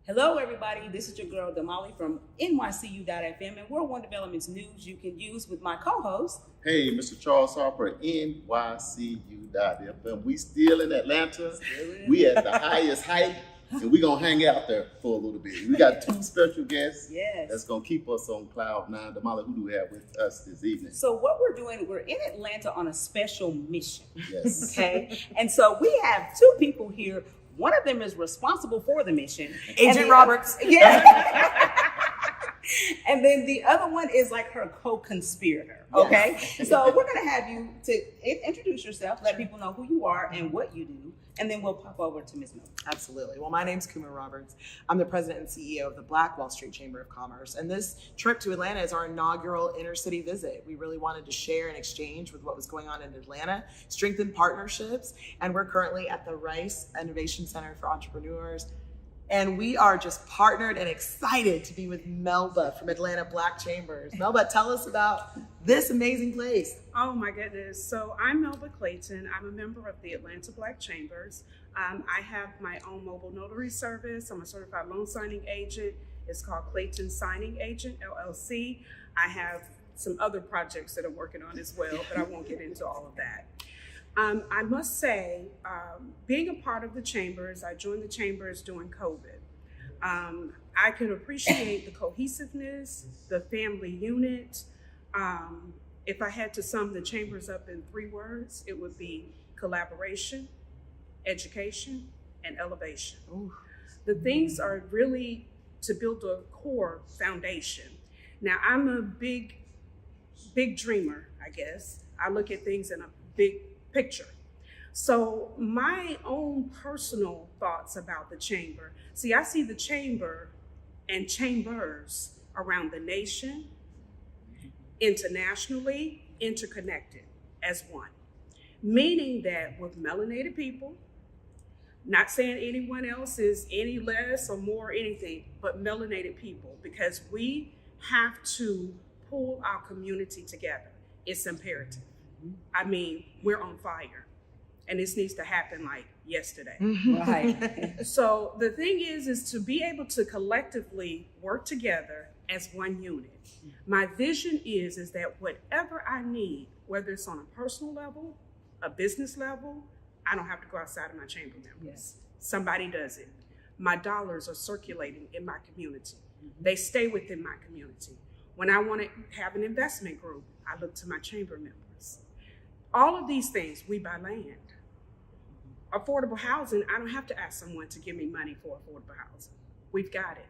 Hello, everybody. This is your girl, Damali from NYCU.FM, and World One Development's news you can use with my co-host. Hey, Mr. Charles Harper, NYCU.FM. We still in Atlanta. We at the highest height, and we're going to hang out there for a little bit. We got two special guests that's going to keep us on cloud nine. Damali, who do we have with us this evening? So what we're doing, we're in Atlanta on a special mission. Yes. Okay? And so we have two people here. One of them is responsible for the mission. Agent Roberts. Yeah. And then the other one is like her co-conspirator. Okay. So we're going to have you to introduce yourself, let people know who you are and what you do. And then we'll pop over to Ms. Miller. Absolutely. Well, my name's Kuma Roberts. I'm the president and CEO of the Black Wall Street Chamber of Commerce. And this trip to Atlanta is our inaugural inner city visit. We really wanted to share and exchange with what was going on in Atlanta, strengthen partnerships. And we're currently at the Rice Innovation Center for Entrepreneurs. And we are just partnered and excited to be with Melba from Atlanta Black Chambers. Melba, tell us about this amazing place. Oh my goodness. So I'm Melba Clayton. I'm a member of the Atlanta Black Chambers. I have my own mobile notary service. I'm a certified loan signing agent. It's called Clayton Signing Agent, LLC. I have some other projects that I'm working on as well, but I won't get into all of that. I must say, being a part of the chambers, I joined the chambers during COVID. I can appreciate the cohesiveness, the family unit. If I had to sum the chambers up in 3 words, it would be collaboration, education, and elevation. Ooh. The things are really to build a core foundation. Now, I'm a big dreamer, I guess. I look at things in a big picture. So my own personal thoughts about the chamber. See, I see the chamber and chambers around the nation, internationally, interconnected as one. Meaning that with melanated people, not saying anyone else is any less or more anything, but melanated people, because we have to pull our community together. It's imperative. I mean, we're on fire, and this needs to happen like yesterday. Right. So the thing is to be able to collectively work together as one unit. My vision is that whatever I need, whether it's on a personal level, a business level, I don't have to go outside of my chamber members. Yes. Somebody does it. My dollars are circulating in my community. They stay within my community. When I want to have an investment group, I look to my chamber members. All of these things, we buy land. Affordable housing, I don't have to ask someone to give me money for affordable housing. We've got it.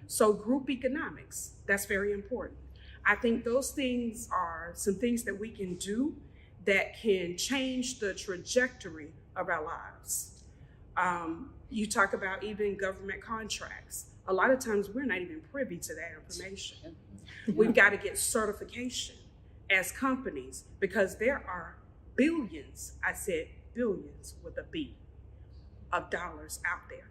So group economics, that's very important. I think those things are some things that we can do that can change the trajectory of our lives. You talk about even government contracts. A lot of times we're not even privy to that information. We've got to get certification as companies because there are billions, I said billions with a B, of dollars out there.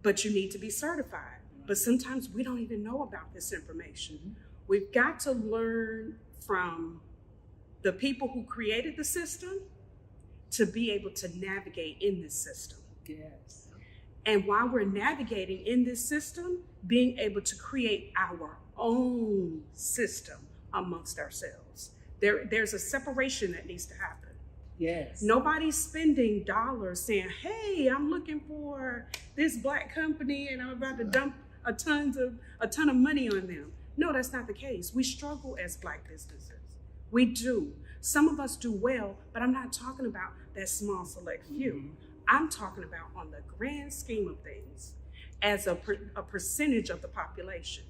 But you need to be certified. But sometimes we don't even know about this information. We've got to learn from the people who created the system to be able to navigate in this system. Yes. And while we're navigating in this system, being able to create our own system amongst ourselves. There's a separation that needs to happen. Yes. Nobody's spending dollars saying, hey, I'm looking for this Black company and I'm about to dump a ton of money on them. No, that's not the case. We struggle as Black businesses. We do. Some of us do well, but I'm not talking about that small select few. I'm talking about on the grand scheme of things as a percentage of the population.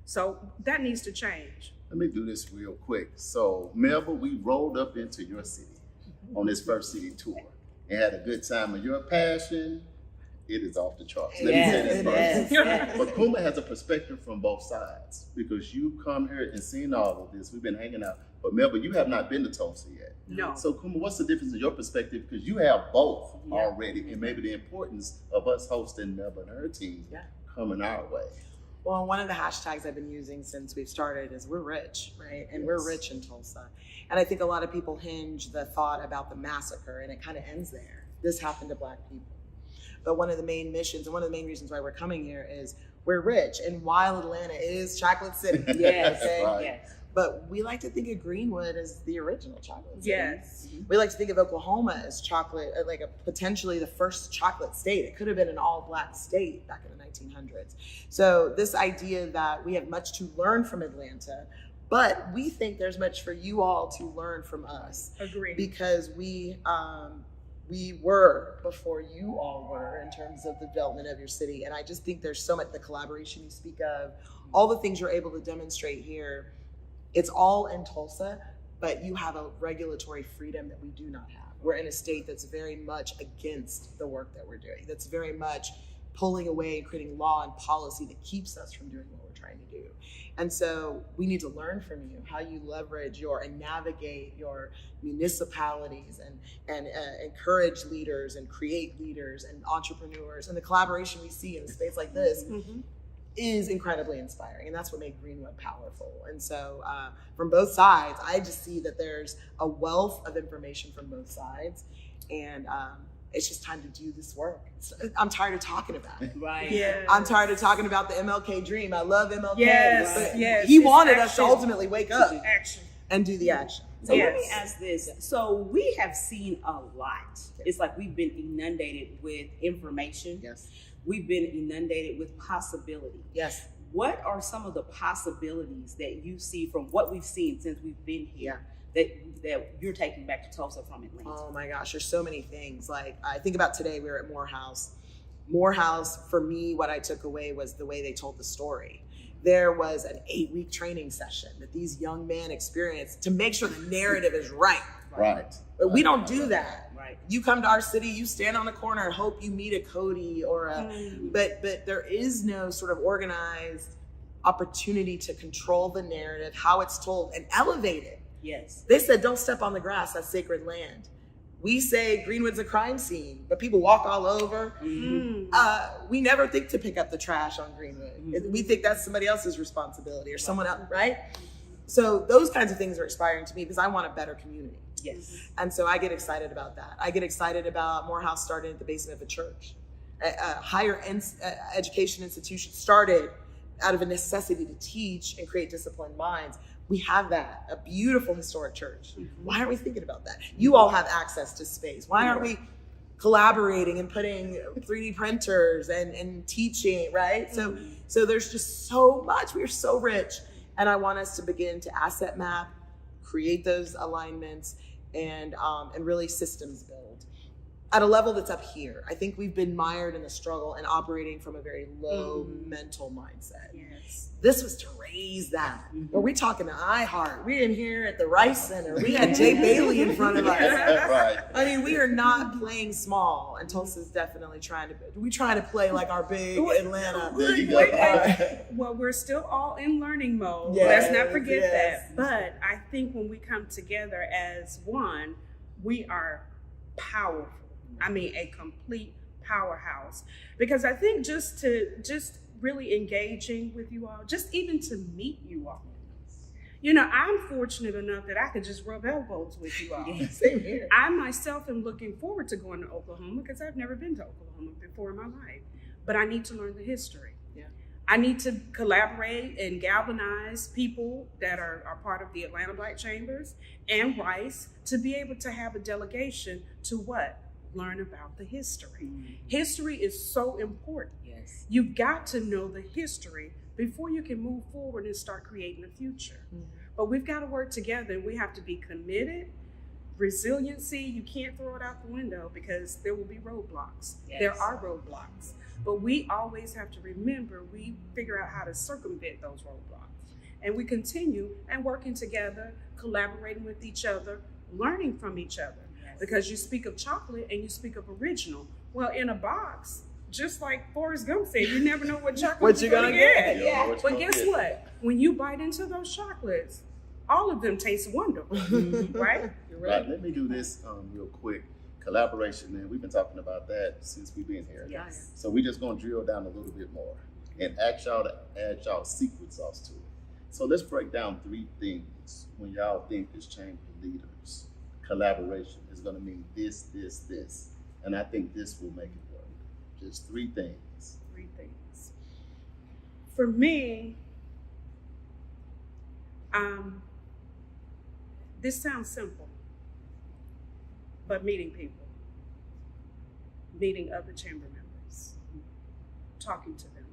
So that needs to change. Let me do this real quick. So, Melba, we rolled up into your city on this first city tour and had a good time. And your passion, it is off the charts. Let me say that first. But Kuma has a perspective from both sides because you come here and seen all of this. We've been hanging out. But Melba, you have not been to Tulsa yet. No. So Kuma, what's the difference in your perspective? Because you have both already, and maybe the importance of us hosting Melba and her team coming our way. Well, one of the hashtags I've been using since we've started is we're rich, right? And we're rich in Tulsa. And I think a lot of people hinge the thought about the massacre and it kind of ends there. This happened to Black people. but one of the main missions and one of the main reasons why we're coming here is we're rich. And while Atlanta is chocolate city, Yes, okay, Right. yes. but we like to think of Greenwood as the original chocolate city. Yes. We like to think of Oklahoma as chocolate, like a potentially the first chocolate state. It could have been an all-black state back in the 1900s. So this idea that we have much to learn from Atlanta, but we think there's much for you all to learn from us, Agreed. because we were before you all were in terms of the development of your city. And I just think there's so much, the collaboration you speak of, all the things you're able to demonstrate here. It's all in Tulsa, but you have a regulatory freedom that we do not have. We're in a state that's very much against the work that we're doing, that's very much pulling away and creating law and policy that keeps us from doing what we're trying to do. And so we need to learn from you how you leverage and navigate your municipalities and encourage leaders and create leaders and entrepreneurs. And the collaboration we see in a space like this is incredibly inspiring. And that's what made Greenwood powerful. And so from both sides, I just see that there's a wealth of information from both sides. And it's just time to do this work. I'm tired of talking about it. Right. Yeah. I'm tired of talking about the MLK dream. I love MLK. Yes, but yes. he It's wanted us to action. ultimately wake up Action. and do the action. So let me Yes. ask this. So we have seen a lot. It's like we've been inundated with information. Yes. We've been inundated with possibility. Yes. What are some of the possibilities that you see from what we've seen since we've been here that you're taking back to Tulsa from Atlanta? Oh my gosh, there's so many things. Like I think about today, we were at Morehouse. Morehouse, for me, what I took away was the way they told the story. There was an 8-week training session that these young men experienced to make sure the narrative is right. Right. But we don't do that. Right. You come to our city, you stand on the corner and hope you meet a Cody or a, but there is no sort of organized opportunity to control the narrative, how it's told, and elevate it. Yes. They said, don't step on the grass, that's sacred land. We say Greenwood's a crime scene, but people walk all over. We never think to pick up the trash on Greenwood. We think that's somebody else's responsibility or someone else, right? So those kinds of things are inspiring to me because I want a better community. Yes. And so I get excited about that. I get excited about Morehouse starting at the basement of a church. A higher education institution started out of a necessity to teach and create disciplined minds. We have that, a beautiful historic church. Why aren't we thinking about that? You all have access to space. Why aren't we collaborating and putting 3D printers and teaching, right? So there's just so much. We are so rich. And I want us to begin to asset map, create those alignments, and really systems build at a level that's up here. I think we've been mired in the struggle and operating from a very low mental mindset. Yes. This was to raise that. Are we talking to iHeart? We in here at the Rice Center. We had Jay Bailey in front of us. Right. I mean, we are not playing small, and Tulsa's definitely trying to play like our big Atlanta. There you go. Wait. Well, we're still all in learning mode. Yes, Let's not forget yes. that. But I think when we come together as one, we are powerful. I mean, a complete powerhouse. Because I think just really engaging with you all, just even to meet you all. You know, I'm fortunate enough that I could just rub elbows with you all. Same here. I myself am looking forward to going to Oklahoma because I've never been to Oklahoma before in my life. But I need to learn the history. Yeah. I need to collaborate and galvanize people that are part of the Atlanta Black Chambers and Rice to be able to have a delegation to what? Learn about the history. History is so important. Yes. You've got to know the history before you can move forward and start creating the future. But we've got to work together, and we have to be committed. Resiliency, you can't throw it out the window because there will be roadblocks. Yes. There are roadblocks. But we always have to remember, we figure out how to circumvent those roadblocks. And we continue and working together, collaborating with each other, learning from each other. Because you speak of chocolate and you speak of original. Well, in a box, just like Forrest Gump said, you never know what chocolate you're gonna get. Yeah. But guess what? When you bite into those chocolates, all of them taste wonderful, right? You're Right. Let me do this real quick. Collaboration, man. We've been talking about that since we've been here. Yes. So we're just gonna drill down a little bit more and ask y'all to add y'all secret sauce to it. So let's break down 3 things when y'all think as chamber leaders. Collaboration is going to mean this, and I think this will make it work. Just 3 things. 3 things. For me, this sounds simple, but meeting people, meeting other chamber members, talking to them.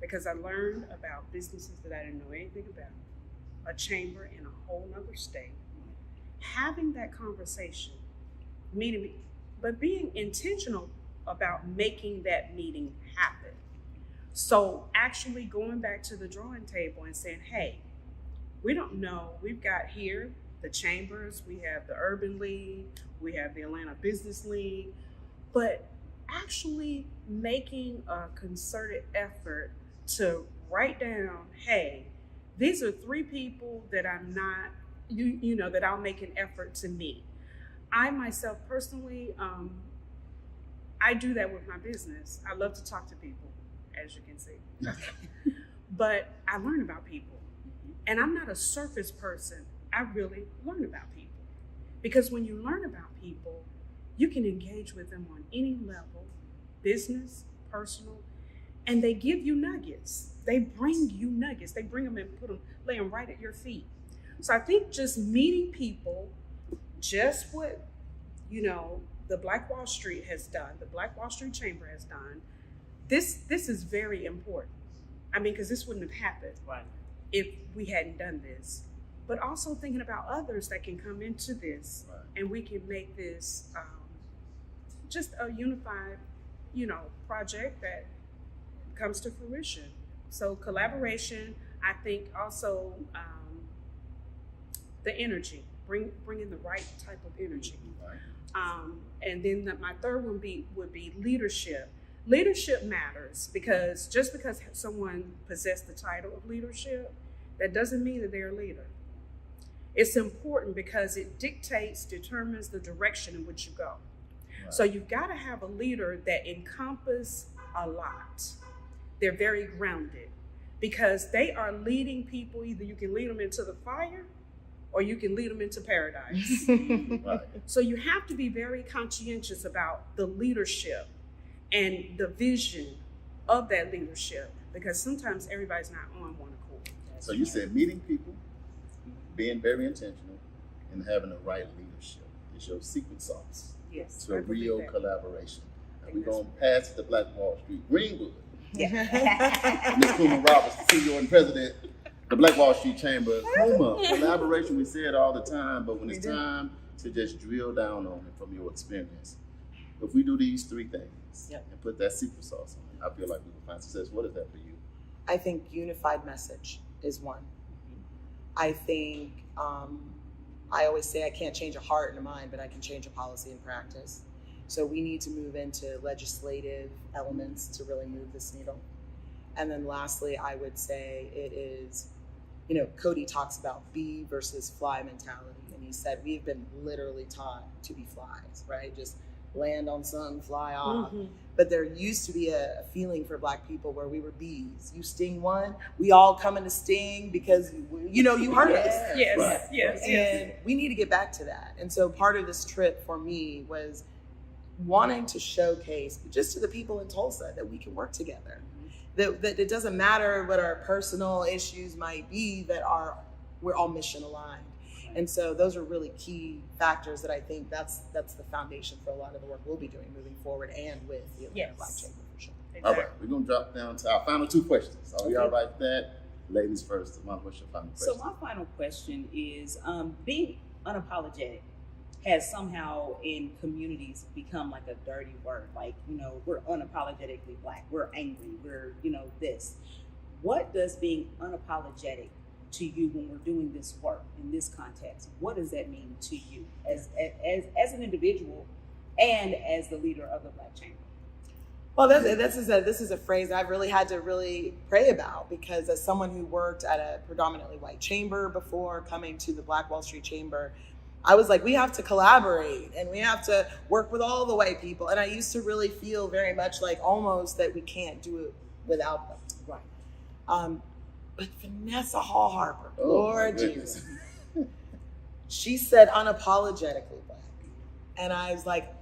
Because I learned about businesses that I didn't know anything about, a chamber in a whole nother state, having that conversation, meeting me, but being intentional about making that meeting happen. So actually going back to the drawing table and saying, hey, we don't know, we've got here the chambers, we have the Urban League, we have the Atlanta Business League, but actually making a concerted effort to write down, hey, these are 3 people that I'm not, you know, that I'll make an effort to meet. I myself personally, I do that with my business. I love to talk to people, as you can see. But I learn about people. And I'm not a surface person. I really learn about people. Because when you learn about people, you can engage with them on any level, business, personal, and they give you nuggets. They bring you nuggets. They bring them and lay them right at your feet. So I think just meeting people, just what, you know, the Black Wall Street has done, the Black Wall Street Chamber has done, this is very important. I mean, because this wouldn't have happened if we hadn't done this. But also thinking about others that can come into this, and we can make this just a unified, you know, project that comes to fruition. So collaboration, I think also the energy, bringing the right type of energy. And then my third one would be leadership. Leadership matters because just because someone possessed the title of leadership, that doesn't mean that they're a leader. It's important because it determines the direction in which you go. So you've got to have a leader that encompasses a lot. They're very grounded because they are leading people. Either you can lead them into the fire or you can lead them into paradise. So you have to be very conscientious about the leadership and the vision of that leadership, because sometimes everybody's not on one accord. So you said meeting people, being very intentional, and having the right leadership is your secret sauce. Yes. To a real collaboration. And we're going to pass the Black Wall Street Greenwood. Ms. Kuma Roberts, CEO and President, the Black Wall Street Chamber. Kuma, collaboration, we say it all the time, but when it's time to just drill down on it from your experience, if we do these 3 things and put that secret sauce on it, I feel like we will find success. What is that for you? I think unified message is one. I think, I always say I can't change a heart and a mind, but I can change a policy and practice. So we need to move into legislative elements to really move this needle. And then lastly, I would say it is, you know, Cody talks about bee versus fly mentality. And he said, we've been literally taught to be flies, right? Just land on something, fly off. But there used to be a feeling for Black people where we were bees. You sting one, we all come in to sting because, you know, you hurt us. Yes. And we need to get back to that. And so part of this trip for me was wanting to showcase just to the people in Tulsa that we can work together. That it doesn't matter what our personal issues might be, we're all mission aligned. And so those are really key factors that I think that's the foundation for a lot of the work we'll be doing moving forward and with the Atlanta Black Chamber for sure. Exactly. All right, we're going to drop down to our final 2 questions. Are we all right with that? Ladies first. Mom, what's your final question? So my final question is, being unapologetic has somehow in communities become like a dirty word. Like, you know, we're unapologetically Black, we're angry, we're, you know, this. What does being unapologetic to you when we're doing this work in this context? What does that mean to you as an individual and as the leader of the Black Chamber? Well, this is a phrase I've really had to really pray about, because as someone who worked at a predominantly white chamber before coming to the Black Wall Street Chamber, I was like, we have to collaborate and we have to work with all the white people. And I used to really feel very much like almost that we can't do it without them. Right. But Vanessa Hall Harper, Lord Jesus, she said unapologetically Black. And I was like,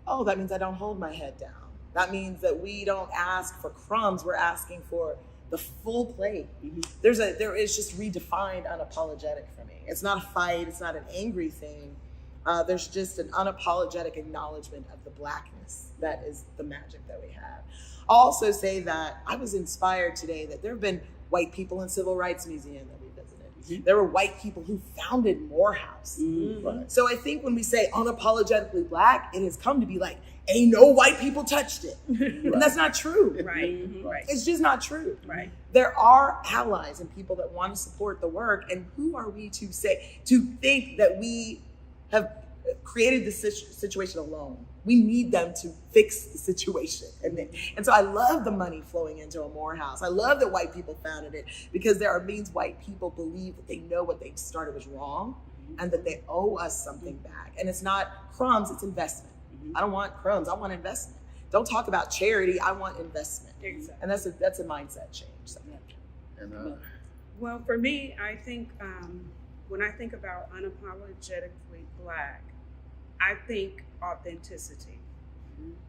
oh, that means I don't hold my head down. That means that we don't ask for crumbs, we're asking for the full plate. Mhm. There is just redefined unapologetic for me. It's not a fight, it's not an angry thing. There's just an unapologetic acknowledgement of the Blackness that is the magic that we have. I'll also say that I was inspired today that there have been white people in Civil Rights Museum that we visited. Mhm. There were white people who founded Morehouse. Mhm. Right. So I think when we say unapologetically Black, it has come to be like, ain't no white people touched it. And that's not true. Right. Mhm. Right. It's just not true. Right. There are allies and people that want to support the work. And who are we to think that we have created this situation alone? We need them to fix the situation. And so I love the money flowing into a Morehouse. I love that white people founded it because there means white people believe that they know what they started was wrong and that they owe us something back. And it's not crumbs, it's investment. I don't want crumbs, I want investment. Don't talk about charity, I want investment. Exactly. And that's a mindset change. So. And Well, for me, I think when I think about unapologetically Black, I think authenticity.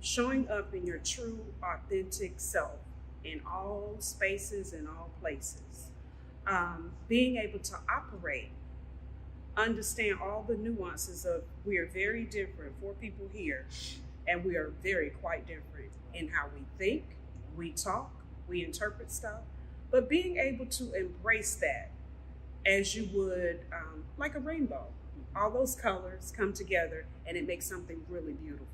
Showing up in your true, authentic self in all spaces and all places. Being able to operate, understand all the nuances of we are very different, 4 people here, and we are very quite different in how we think, we talk, we interpret stuff, but being able to embrace that as you would, like a rainbow. All those colors come together and it makes something really beautiful.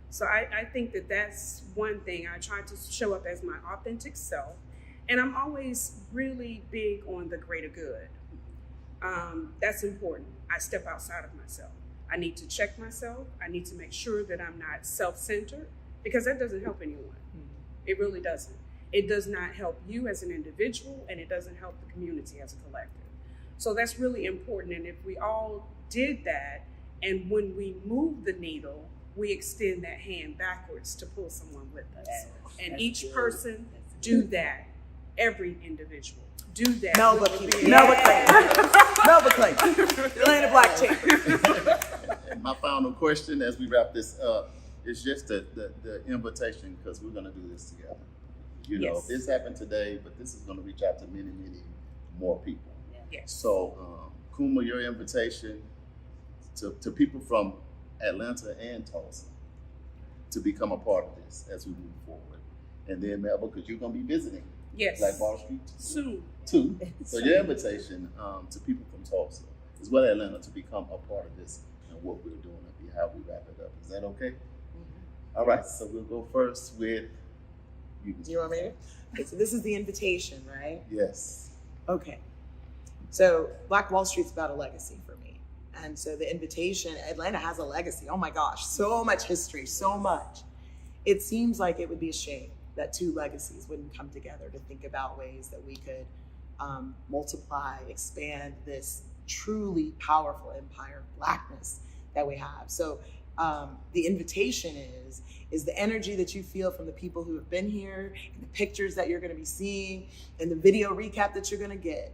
So I think that that's one thing. I try to show up as my authentic self, and I'm always really big on the greater good. That's important. I step outside of myself. I need to check myself. I need to make sure that I'm not self-centered, because that doesn't help anyone. It really doesn't. It does not help you as an individual, and it doesn't help the community as a collective. So that's really important. And if we all did that, and when we move the needle, we extend that hand backwards to pull someone with us. And That's each good. person do that. Every individual do that. Melba Clay. Melba Clay. Atlanta Black Chamber. and my final question as we wrap this up is just the invitation, because we're going to do this together. You know, Yes. this happened today, but this is going to reach out to many, many more people. Yes. So, Kuma, your invitation to people from Atlanta and Tulsa to become a part of this as we move forward. And then, Melba, because you're going to be visiting Yes. Black Wall Street Soon. too. So your invitation to people from Tulsa as well as Atlanta to become a part of this and what we're doing and how we wrap it up. Is that okay? All right, so we'll go first with you. Do you want me to? Okay, so this is the invitation, right? Yes. Okay. So Black Wall Street's about a legacy for me. And so the invitation, Atlanta has a legacy. Oh my gosh, so much history, so much. It seems like it would be a shame that 2 legacies wouldn't come together to think about ways that we could multiply, expand this truly powerful empire of Blackness that we have. So the invitation is the energy that you feel from the people who have been here, and the pictures that you're going to be seeing, and the video recap that you're going to get.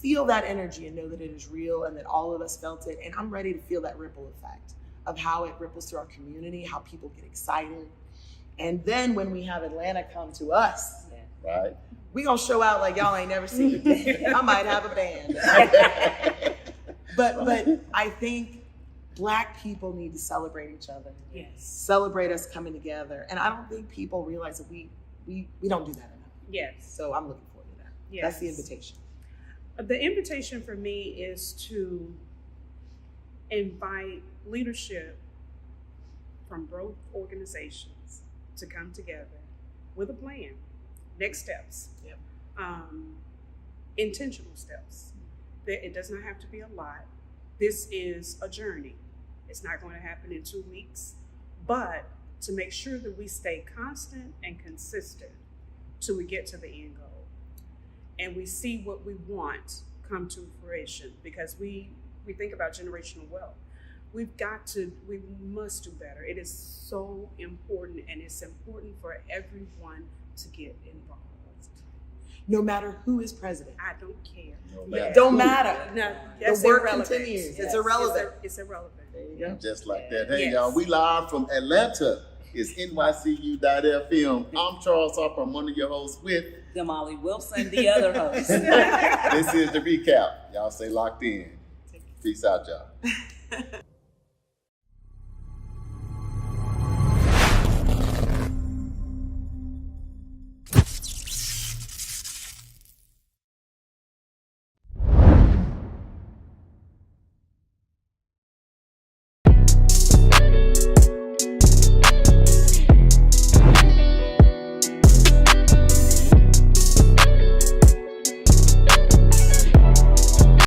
Feel that energy and know that it is real and that all of us felt it. And I'm ready to feel that ripple effect of how it ripples through our community, how people get excited. And then when we have Atlanta come to us, Right. we gonna show out like y'all ain't never seen it. I might have a band. But I think Black people need to celebrate each other. Yes. Celebrate us coming together. And I don't think people realize that we don't do that enough. Yes. So I'm looking forward to that. Yes. That's the invitation. The invitation for me is to invite leadership from both organizations to come together with a plan, next steps, Yep. Intentional steps. It does not have to be a lot. This is a journey. It's not going to happen in 2 weeks, but to make sure that we stay constant and consistent till we get to the end goal. And we see what we want come to fruition, because we think about generational wealth. We must do better. It is so important, and it's important for everyone to get involved. No matter who is president. I don't care. No matter Don't who. matter. No, The that's work irrelevant. continues. Yes. It's irrelevant. It's irrelevant. There you go. Just like that. Hey, Yes. y'all, we live from Atlanta. is NYCU.FM. I'm Charles Harper. I'm one of your hosts with Damali Wilson, the other host. This is the recap. Y'all stay locked in. Peace out, y'all.